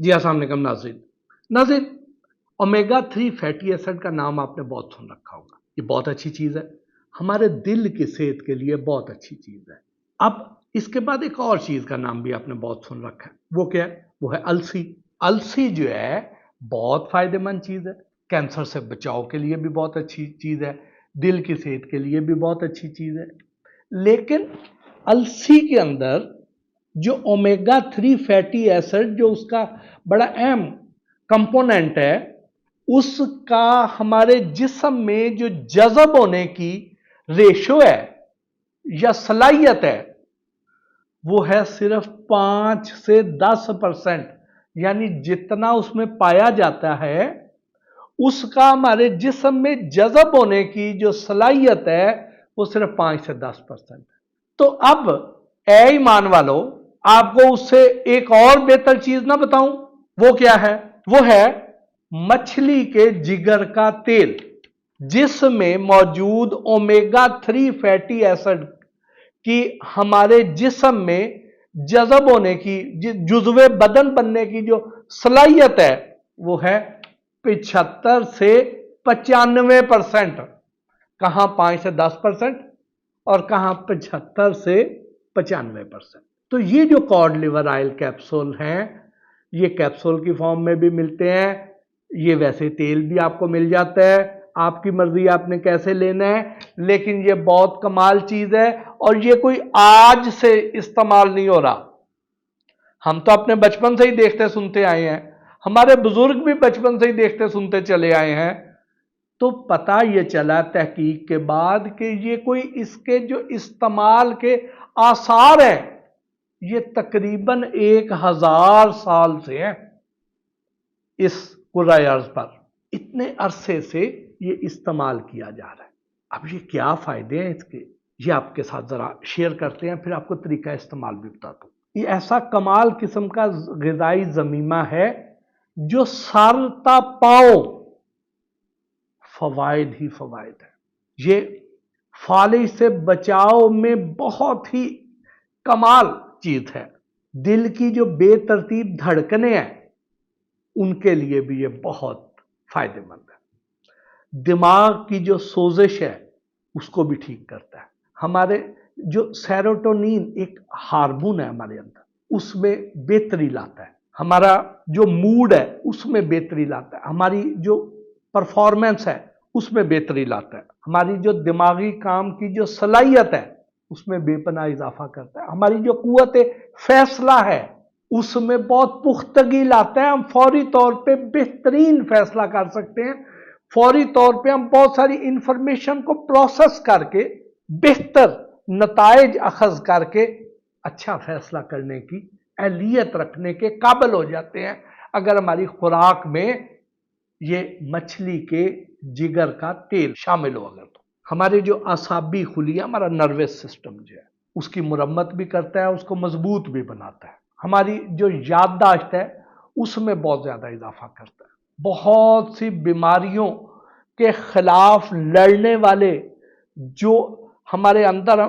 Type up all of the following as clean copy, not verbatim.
جی السلام علیکم ناظرین اومیگا 3 فیٹی ایسڈ کا نام آپ نے بہت سن رکھا ہوگا. یہ بہت اچھی چیز ہے, ہمارے دل کی صحت کے لیے بہت اچھی چیز ہے. اب اس کے بعد ایک اور چیز کا نام بھی آپ نے بہت سن رکھا ہے, وہ کیا ہے؟ وہ ہے السی. السی جو ہے بہت فائدہ مند چیز ہے, کینسر سے بچاؤ کے لیے بھی بہت اچھی چیز ہے, دل کی صحت کے لیے بھی بہت اچھی چیز ہے. لیکن السی کے اندر جو اومیگا 3 فیٹی ایسڈ جو اس کا بڑا اہم کمپوننٹ ہے, اس کا ہمارے جسم میں جو جذب ہونے کی ریشو ہے یا صلاحیت ہے, وہ ہے صرف 5 سے 10%. یعنی جتنا اس میں پایا جاتا ہے اس کا ہمارے جسم میں جذب ہونے کی جو صلاحیت ہے وہ صرف 5 سے 10%. تو اب اے ایمان والو, آپ کو اس سے ایک اور بہتر چیز نہ بتاؤں, وہ کیا ہے؟ وہ ہے مچھلی کے جگر کا تیل, جس میں موجود اومیگا 3 فیٹی ایسڈ کی ہمارے جسم میں جذب ہونے کی, جزو بدن بننے کی جو صلاحیت ہے وہ ہے 75 سے 95%. کہاں 5 سے 10% اور کہاں 75 سے 95%. تو یہ جو کارڈ لیور آئل کیپسول ہیں, یہ کیپسول کی فارم میں بھی ملتے ہیں, یہ ویسے تیل بھی آپ کو مل جاتا ہے, آپ کی مرضی آپ نے کیسے لینا ہے. لیکن یہ بہت کمال چیز ہے اور یہ کوئی آج سے استعمال نہیں ہو رہا. ہم تو اپنے بچپن سے ہی دیکھتے سنتے آئے ہیں, ہمارے بزرگ بھی بچپن سے ہی دیکھتے سنتے چلے آئے ہیں. تو پتہ یہ چلا تحقیق کے بعد کہ یہ کوئی اس کے جو استعمال کے آثار ہیں یہ تقریباً 1000 سال سے ہیں اس کرۂ ارض پر. اتنے عرصے سے یہ استعمال کیا جا رہا ہے. اب یہ کیا فائدے ہیں اس کے, یہ آپ کے ساتھ ذرا شیئر کرتے ہیں, پھر آپ کو طریقہ استعمال بھی بتاتا ہوں. یہ ایسا کمال قسم کا غذائی ضمیمہ ہے جو سر تا پاؤں فوائد ہی فوائد ہے. یہ فالج سے بچاؤ میں بہت ہی کمال چیز ہے. دل کی جو بے ترتیب دھڑکنیں ہیں ان کے لیے بھی یہ بہت فائدہ مند ہے. دماغ کی جو سوزش ہے اس کو بھی ٹھیک کرتا ہے. ہمارے جو سیروٹونین ایک ہارمون ہے ہمارے اندر, اس میں بہتری لاتا ہے. ہمارا جو موڈ ہے اس میں بہتری لاتا ہے. ہماری جو پرفارمنس ہے اس میں بہتری لاتا ہے. ہماری جو دماغی کام کی جو صلاحیت ہے اس میں بے پناہ اضافہ کرتا ہے. ہماری جو قوت فیصلہ ہے اس میں بہت پختگی لاتا ہے. ہم فوری طور پہ بہترین فیصلہ کر سکتے ہیں. فوری طور پہ ہم بہت ساری انفارمیشن کو پروسیس کر کے بہتر نتائج اخذ کر کے اچھا فیصلہ کرنے کی اہلیت رکھنے کے قابل ہو جاتے ہیں اگر ہماری خوراک میں یہ مچھلی کے جگر کا تیل شامل ہو. اگر تو ہمارے جو اعصابی خلیہ, ہمارا نروس سسٹم جو ہے اس کی مرمت بھی کرتا ہے, اس کو مضبوط بھی بناتا ہے. ہماری جو یادداشت ہے اس میں بہت زیادہ اضافہ کرتا ہے. بہت سی بیماریوں کے خلاف لڑنے والے جو ہمارے اندر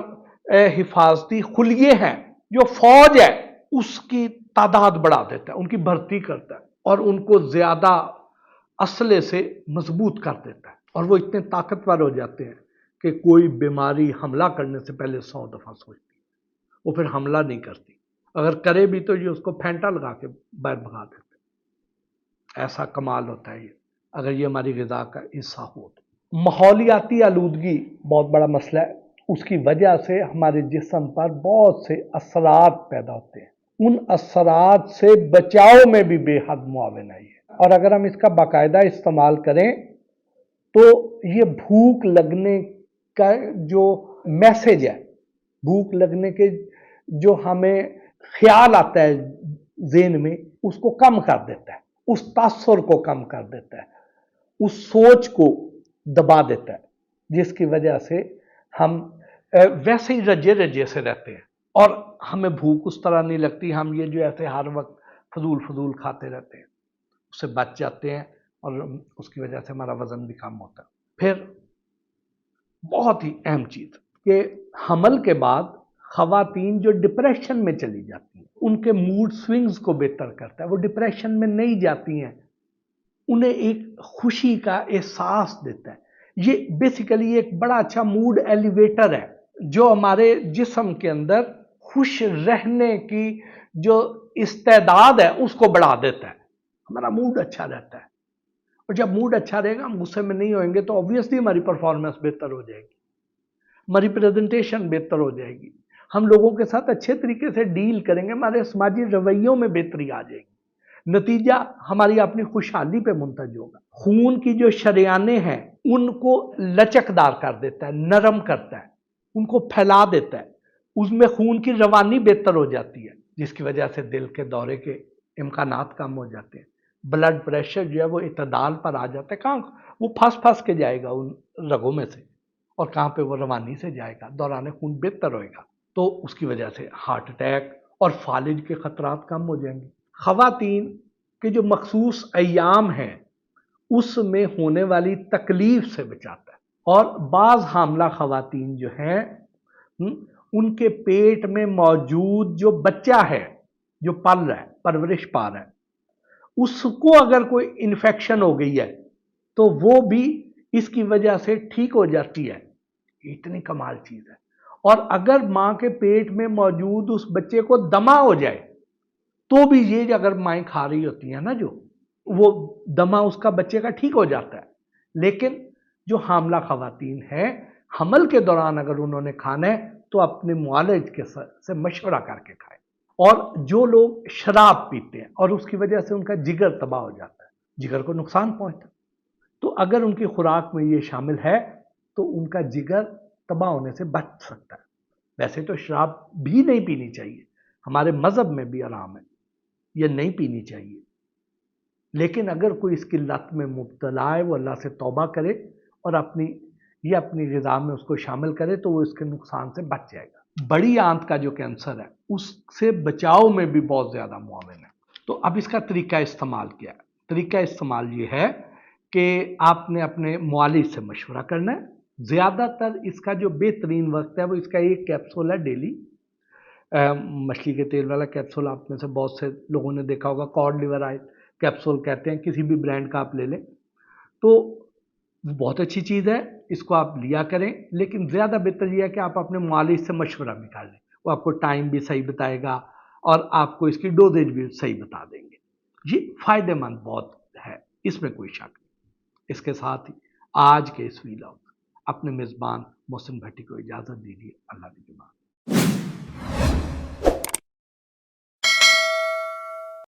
حفاظتی خلیے ہیں, جو فوج ہے, اس کی تعداد بڑھا دیتا ہے, ان کی بھرتی کرتا ہے اور ان کو زیادہ اسلحے سے مضبوط کر دیتا ہے. اور وہ اتنے طاقتور ہو جاتے ہیں کہ کوئی بیماری حملہ کرنے سے پہلے 100 دفعہ سوچتی ہے, وہ پھر حملہ نہیں کرتی. اگر کرے بھی تو یہ اس کو پھینٹا لگا کے باہر بھگا دیتے. ایسا کمال ہوتا ہے یہ اگر یہ ہماری غذا کا حصہ ہو. ماحولیاتی آلودگی بہت بڑا مسئلہ ہے. اس کی وجہ سے ہمارے جسم پر بہت سے اثرات پیدا ہوتے ہیں. ان اثرات سے بچاؤ میں بھی بے حد معاون ہے یہ. اور اگر ہم اس کا باقاعدہ استعمال کریں تو یہ بھوک لگنے کا جو میسج ہے, بھوک لگنے کے جو ہمیں خیال آتا ہے ذہن میں, اس کو کم کر دیتا ہے, اس تاثر کو کم کر دیتا ہے, اس سوچ کو دبا دیتا ہے, جس کی وجہ سے ہم ویسے ہی رجے رجے سے رہتے ہیں اور ہمیں بھوک اس طرح نہیں لگتی. ہم یہ جو ایسے ہر وقت فضول کھاتے رہتے ہیں اس سے بچ جاتے ہیں اور اس کی وجہ سے ہمارا وزن بھی کم ہوتا ہے. پھر بہت ہی اہم چیز کہ حمل کے بعد خواتین جو ڈپریشن میں چلی جاتی ہیں، ان کے موڈ سوئنگز کو بہتر کرتا ہے، وہ ڈپریشن میں نہیں جاتی ہیں، انہیں ایک خوشی کا احساس دیتا ہے۔ یہ بیسیکلی ایک بڑا اچھا موڈ ایلیویٹر ہے جو ہمارے جسم کے اندر خوش رہنے کی جو استعداد ہے اس کو بڑھا دیتا ہے، ہمارا موڈ اچھا رہتا ہے۔ اور جب موڈ اچھا رہے گا، ہم غصے میں نہیں ہوئیں گے تو آبویسلی ہماری پرفارمنس بہتر ہو جائے گی، ہماری پریزنٹیشن بہتر ہو جائے گی، ہم لوگوں کے ساتھ اچھے طریقے سے ڈیل کریں گے، ہمارے سماجی رویوں میں بہتری آ جائے گی، نتیجہ ہماری اپنی خوشحالی پہ منتج ہوگا۔ خون کی جو شریانیں ہیں ان کو لچکدار کر دیتا ہے، نرم کرتا ہے، ان کو پھیلا دیتا ہے، اس میں خون کی روانی بہتر ہو جاتی ہے، جس کی وجہ سے دل کے دورے کے امکانات کم ہو جاتے ہیں، بلڈ پریشر جو ہے وہ اعتدال پر آ جاتا ہے، کہاں وہ پھنس کے جائے گا ان رگوں میں سے، اور کہاں پہ وہ روانی سے جائے گا، دوران خون بہتر ہوئے گا، تو اس کی وجہ سے ہارٹ اٹیک اور فالج کے خطرات کم ہو جائیں گے۔ خواتین کے جو مخصوص ایام ہیں اس میں ہونے والی تکلیف سے بچاتا ہے، اور بعض حاملہ خواتین جو ہیں ان کے پیٹ میں موجود جو بچہ ہے جو پل رہا ہے، پرورش پا رہا ہے، اس کو اگر کوئی انفیکشن ہو گئی ہے تو وہ بھی اس کی وجہ سے ٹھیک ہو جاتی ہے۔ اتنی کمال چیز ہے۔ اور اگر ماں کے پیٹ میں موجود اس بچے کو دمہ ہو جائے تو بھی یہ اگر مائیں کھا رہی ہوتی ہیں نا جو وہ دمہ اس کا بچے کا ٹھیک ہو جاتا ہے، لیکن جو حاملہ خواتین ہیں حمل کے دوران اگر انہوں نے کھانا ہے تو اپنے معالج کے سے مشورہ کر کے کھائیں۔ اور جو لوگ شراب پیتے ہیں اور اس کی وجہ سے ان کا جگر تباہ ہو جاتا ہے، جگر کو نقصان پہنچتا ہے، تو اگر ان کی خوراک میں یہ شامل ہے تو ان کا جگر تباہ ہونے سے بچ سکتا ہے۔ ویسے تو شراب بھی نہیں پینی چاہیے، ہمارے مذہب میں بھی حرام ہے، یہ نہیں پینی چاہیے، لیکن اگر کوئی اس کی لت میں مبتلا ہے وہ اللہ سے توبہ کرے اور اپنی غذا میں اس کو شامل کرے تو وہ اس کے نقصان سے بچ جائے گا۔ بڑی آنت کا جو کینسر ہے اس سے بچاؤ میں بھی بہت زیادہ معاون ہے۔ تو اب اس کا طریقہ استعمال کیا ہے؟ طریقہ استعمال یہ ہے کہ آپ نے اپنے معالج سے مشورہ کرنا ہے۔ زیادہ تر اس کا جو بہترین وقت ہے وہ اس کا ایک کیپسول ہے ڈیلی، مچھلی کے تیل والا کیپسول، آپ میں سے بہت سے لوگوں نے دیکھا ہوگا، کارڈ لیور آئل کیپسول کہتے ہیں، کسی بھی برانڈ کا آپ لے لیں تو بہت اچھی چیز ہے، اس کو آپ لیا کریں، لیکن زیادہ بہتر یہ ہے کہ آپ اپنے معالج سے مشورہ بھی کر لیں، وہ آپ کو ٹائم بھی صحیح بتائے گا اور آپ کو اس کی ڈوزیج بھی صحیح بتا دیں گے۔ یہ فائدہ مند بہت ہے، اس میں کوئی شک نہیں۔ اس کے ساتھ ہی آج کے اس ویلاگ اپنے میزبان محسن بھٹی کو اجازت دیجیے۔ اللہ کی